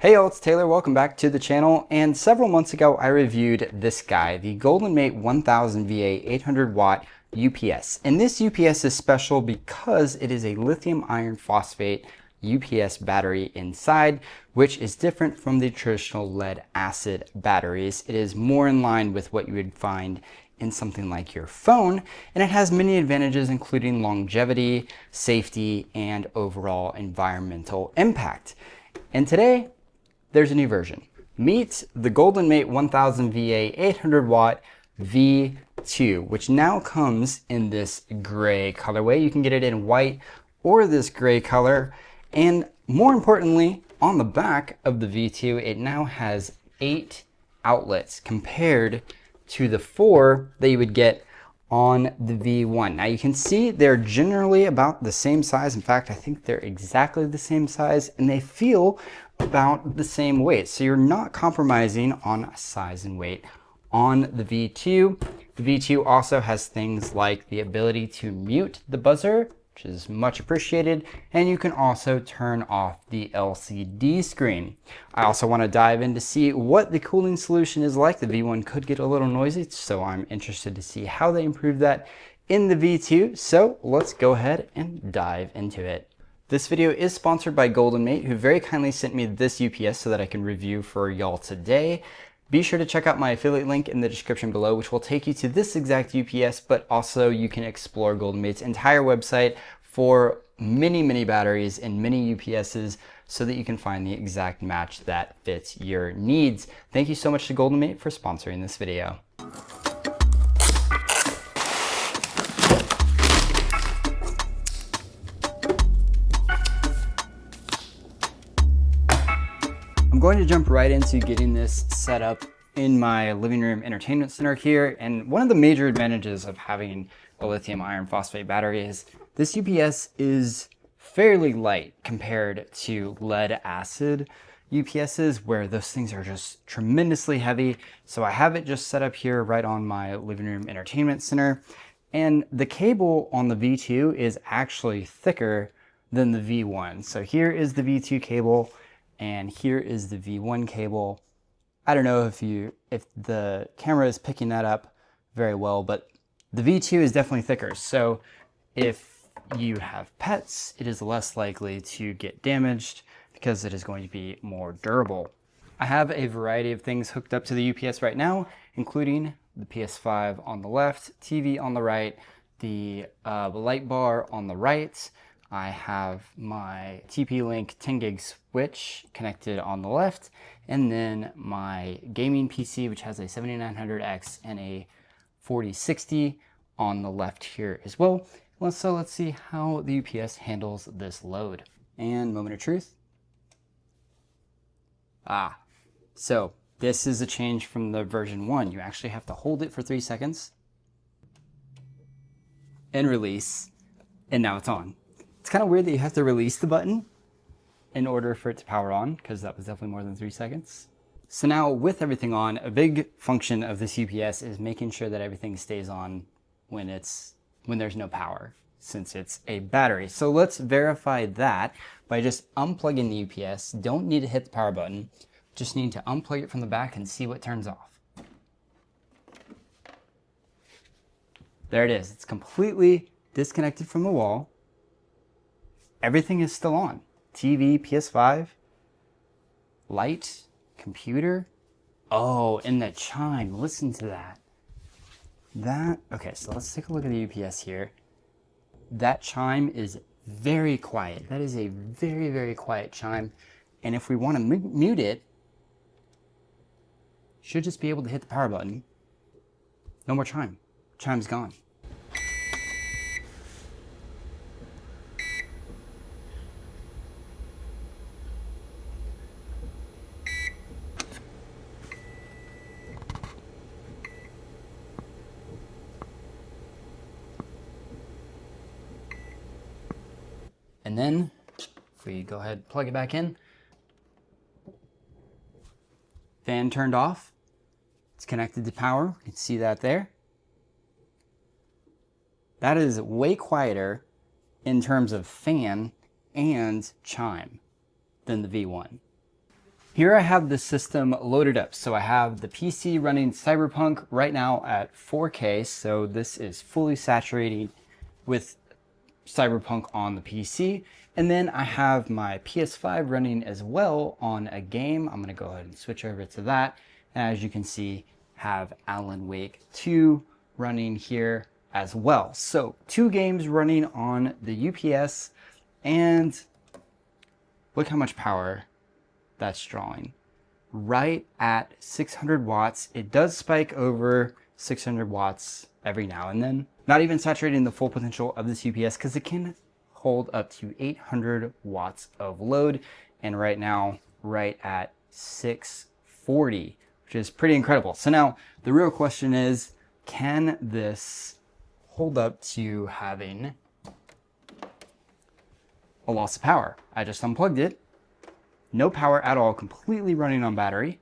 Hey y'all, it's Taylor. Welcome back to the channel. And several months ago, I reviewed this guy, the Goldenmate 1000 VA 800 watt UPS. And this UPS is special because it is a lithium iron phosphate UPS battery inside, which is different from the traditional lead acid batteries. It is more in line with what you would find in something like your phone, and it has many advantages including longevity, safety, and overall environmental impact. And today, there's a new version. Meet the Goldenmate 1000 VA 800 watt V2, which now comes in this gray colorway. You can get it in white or this gray color. And more importantly, on the back of the V2, it now has 8 outlets compared to the 4 that you would get on the V1. Now you can see they're generally about the same size. In fact, I think they're exactly the same size, and they feel about the same weight. So you're not compromising on size and weight on the V2. The V2 also has things like the ability to mute the buzzer, which is much appreciated, and you can also turn off the LCD screen. I also want to dive in to see what the cooling solution is like. The V1 could get a little noisy, so I'm interested to see how they improve that in the V2. So let's go ahead and dive into it. This video is sponsored by Goldenmate, who very kindly sent me this UPS so that I can review for y'all today. Be sure to check out my affiliate link in the description below, which will take you to this exact UPS, but also you can explore Goldenmate's entire website for many batteries and many UPSs so that you can find the exact match that fits your needs. Thank you so much to Goldenmate for sponsoring this video. I'm going to jump right into getting this set up in my living room entertainment center here. And one of the major advantages of having a lithium iron phosphate battery is this UPS is fairly light compared to lead acid UPSs, where those things are just tremendously heavy. So I have it just set up here right on my living room entertainment center. And the cable on the V2 is actually thicker than the V1. So here is the V2 cable, and here is the V1 cable. I don't know if the camera is picking that up very well, but the V2 is definitely thicker. So if you have pets, it is less likely to get damaged because it is going to be more durable. I have a variety of things hooked up to the UPS right now, including the PS5 on the left, TV on the right, the light bar on the right. I have my TP-Link 10 gig switch connected on the left, and then my gaming PC, which has a 7900X and a 4060 on the left here as well. So let's see how the UPS handles this load. And moment of truth. So this is a change from the version 1. You actually have to hold it for 3 seconds and release, and now it's on. It's kind of weird that you have to release the button in order for it to power on, because that was definitely more than 3 seconds. So now with everything on, a big function of this UPS is making sure that everything stays on when there's no power, since it's a battery. So let's verify that by just unplugging the UPS. Don't need to hit the power button, just need to unplug it from the back and see what turns off. There it is. It's completely disconnected from the wall. Everything is still on. TV, PS5, light, computer. Oh, and the chime, listen to that. Okay, so let's take a look at the UPS here. That chime is very quiet. That is a very quiet chime. And if we want to mute it, should just be able to hit the power button. No more chime. Chime's gone. And then if we go ahead and plug it back in, fan turned off, it's connected to power, you can see that there. That is way quieter in terms of fan and chime than the V1. Here I have the system loaded up. So I have the PC running Cyberpunk right now at 4K. So this is fully saturated with Cyberpunk on the PC. And then I have my PS5 running as well on a game. I'm gonna go ahead and switch over to that. And as you can see, have Alan Wake 2 running here as well. So 2 games running on the UPS, and look how much power that's drawing. Right at 600 watts. It does spike over 600 watts every now and then. Not even saturating the full potential of this UPS because it can hold up to 800 watts of load. And right now, right at 640, which is pretty incredible. So now the real question is, can this hold up to having a loss of power? I just unplugged it. No power at all, completely running on battery.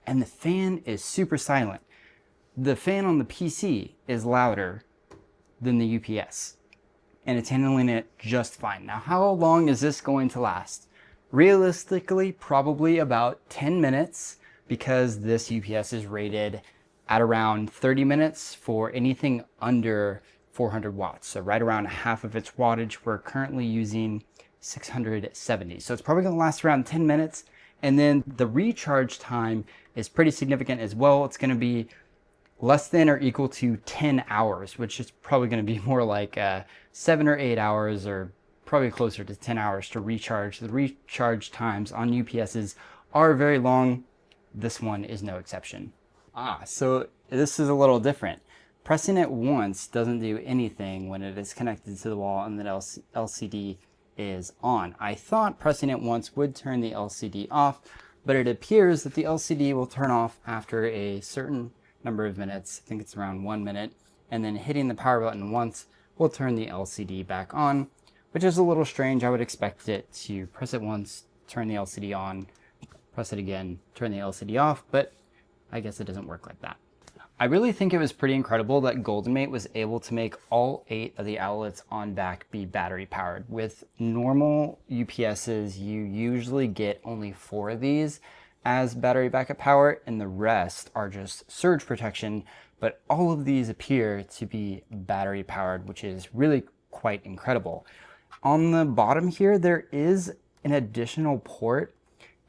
And the fan is super silent. The fan on the PC is louder than the UPS, and it's handling it just fine. Now, how long is this going to last? Realistically, probably about 10 minutes, because this UPS is rated at around 30 minutes for anything under 400 watts. So right around half of its wattage. We're currently using 670. So it's probably gonna last around 10 minutes. And then the recharge time is pretty significant as well. It's gonna be less than or equal to 10 hours, which is probably gonna be more like 7 or 8 hours, or probably closer to 10 hours to recharge. The recharge times on UPSs are very long. This one is no exception. So this is a little different. Pressing it once doesn't do anything when it is connected to the wall and the LCD is on. I thought pressing it once would turn the LCD off, but it appears that the LCD will turn off after a certain number of minutes. I think it's around 1 minute. And then hitting the power button once will turn the LCD back on, which is a little strange. I would expect it to press it once, turn the LCD on, press it again, turn the LCD off, but I guess it doesn't work like that. I really think it was pretty incredible that Goldenmate was able to make all 8 of the outlets on back be battery powered. With normal UPSs, you usually get only 4 of these as battery backup power, and the rest are just surge protection, but all of these appear to be battery powered, which is really quite incredible. On the bottom here, there is an additional port,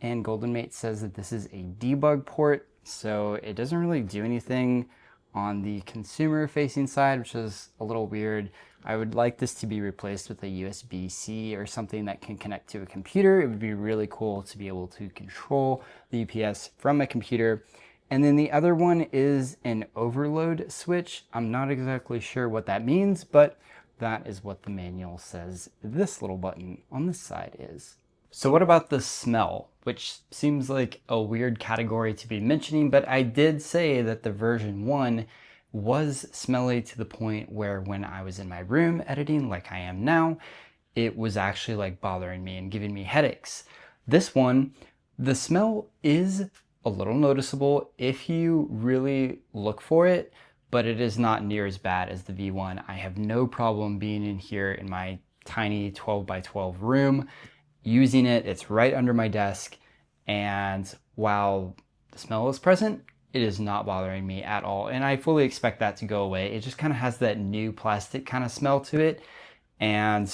and Goldenmate says that this is a debug port. So it doesn't really do anything on the consumer facing side, which is a little weird. I would like this to be replaced with a USB-C or something that can connect to a computer. It would be really cool to be able to control the UPS from a computer. And then the other one is an overload switch. I'm not exactly sure what that means, but that is what the manual says this little button on this side is. So what about the smell, which seems like a weird category to be mentioning, but I did say that the version 1 was smelly to the point where when I was in my room editing, like I am now, it was actually like bothering me and giving me headaches. This one, the smell is a little noticeable if you really look for it, but it is not near as bad as the V1. I have no problem being in here in my tiny 12 by 12 room using it. It's right under my desk, and while the smell is present, it is not bothering me at all, and I fully expect that to go away. It just kind of has that new plastic kind of smell to it, and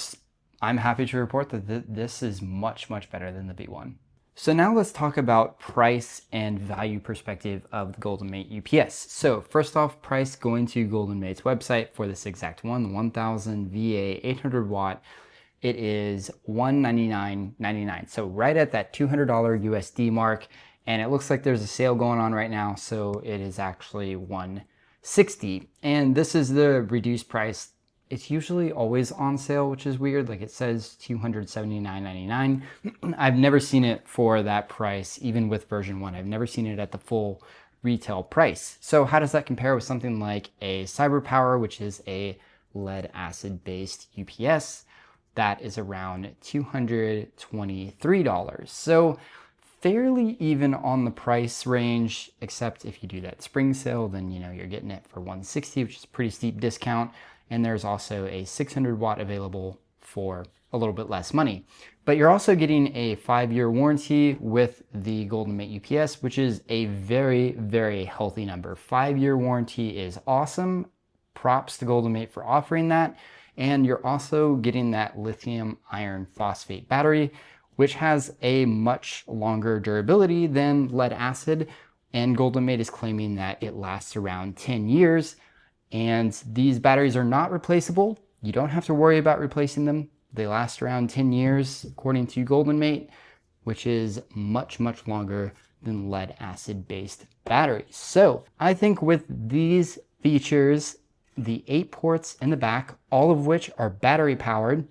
I'm happy to report that this is much better than the V1. So now let's talk about price and value perspective of the Goldenmate UPS. So first off, price, going to Goldenmate's website for this exact one, the 1000 VA 800 watt. It is $199.99. So right at that $200 USD mark. And it looks like there's a sale going on right now. So it is actually $160. And this is the reduced price. It's usually always on sale, which is weird. Like it says $279.99. I've never seen it for that price, even with version 1. I've never seen it at the full retail price. So how does that compare with something like a CyberPower, which is a lead acid based UPS? That is around $223. So fairly even on the price range, except if you do that spring sale, then you're getting it for $160, which is a pretty steep discount. And there's also a 600 watt available for a little bit less money. But you're also getting a 5-year warranty with the Goldenmate UPS, which is a very, very healthy number. 5-year warranty is awesome. Props to Goldenmate for offering that. And you're also getting that lithium iron phosphate battery, which has a much longer durability than lead acid. And Goldenmate is claiming that it lasts around 10 years. And these batteries are not replaceable. You don't have to worry about replacing them. They last around 10 years, according to Goldenmate, which is much, much longer than lead acid based batteries. So I think with these features, the 8 ports in the back, all of which are battery powered,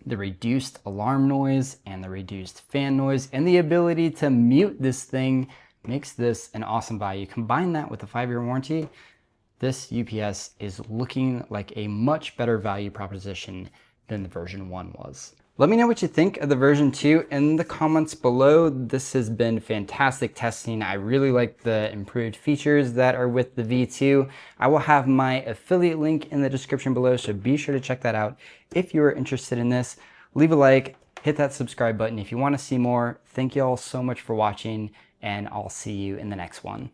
the reduced alarm noise and the reduced fan noise, and the ability to mute this thing makes this an awesome value. Combine that with a 5-year warranty, this UPS is looking like a much better value proposition than the version 1 was. Let me know what you think of the version 2 in the comments below. This has been fantastic testing. I really like the improved features that are with the V2. I will have my affiliate link in the description below, so be sure to check that out if you are interested in this. Leave a like, hit that subscribe button if you want to see more. Thank you all so much for watching, and I'll see you in the next one.